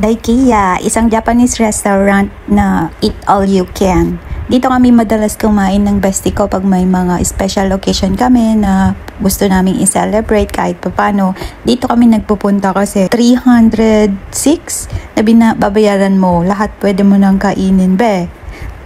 Daikiya, isang Japanese restaurant na eat all you can. Dito kami madalas kumain ng bestie ko pag may mga special occasion kami na gusto naming i-celebrate kahit papano. Dito kami nagpupunta kasi 306 na binababayaran mo. Lahat pwede mo nang kainin, be.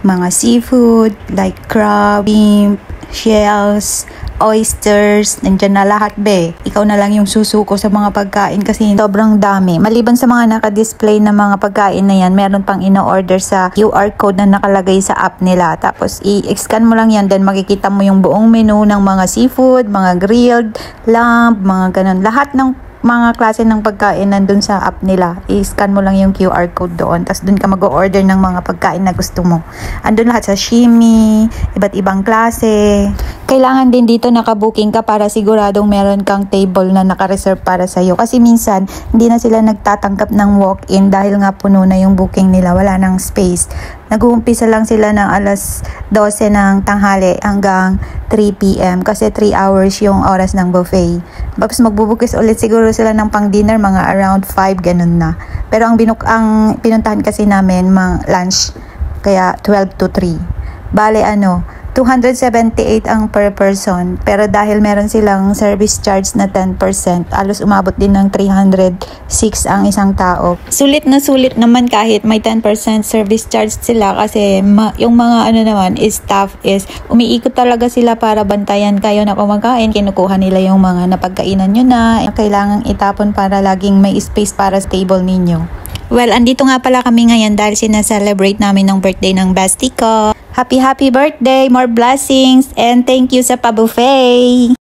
Mga seafood like crab, shrimp, shells, oysters, nandyan na lahat, be. Ikaw na lang yung susuko sa mga pagkain kasi sobrang dami. Maliban sa mga naka-display na mga pagkain na yan, meron pang ino-order sa QR code na nakalagay sa app nila. Tapos i-scan mo lang yan, then makikita mo yung buong menu ng mga seafood, mga grilled, lamb, mga ganun. Lahat ng mga klase ng pagkain nandun sa app nila. I-scan mo lang yung QR code doon. Tapos doon ka mag-order ng mga pagkain na gusto mo. Andun lahat, sashimi, iba't ibang klase. Kailangan din dito nakabooking ka para siguradong meron kang table na naka-reserve para sa'yo. Kasi minsan, hindi na sila nagtatanggap ng walk-in dahil nga puno na yung booking nila. Wala nang space. Nag-uumpisa lang sila ng alas 12 ng tanghali hanggang 3 p.m. kasi 3 hours yung oras ng buffet. Tapos magbubukis ulit siguro sila ng pang-dinner mga around 5, ganun na. Pero ang pinuntahan kasi namin, lunch, kaya 12 to 3. Bale 278 ang per person. Pero dahil meron silang service charge na 10%, alos umabot din ng 306 ang isang tao. Sulit na sulit naman kahit may 10% service charge sila kasi yung mga naman staff is umiikot talaga sila para bantayan kayo na kumakain. Kinukuha nila yung mga napagkainan nyo na kailangang itapon para laging may space para sa table ninyo. Well, andito nga pala kami ngayon dahil sinaselebrate namin ng birthday ng bestie ko. Happy birthday, more blessings, and thank you sa pa-buffet!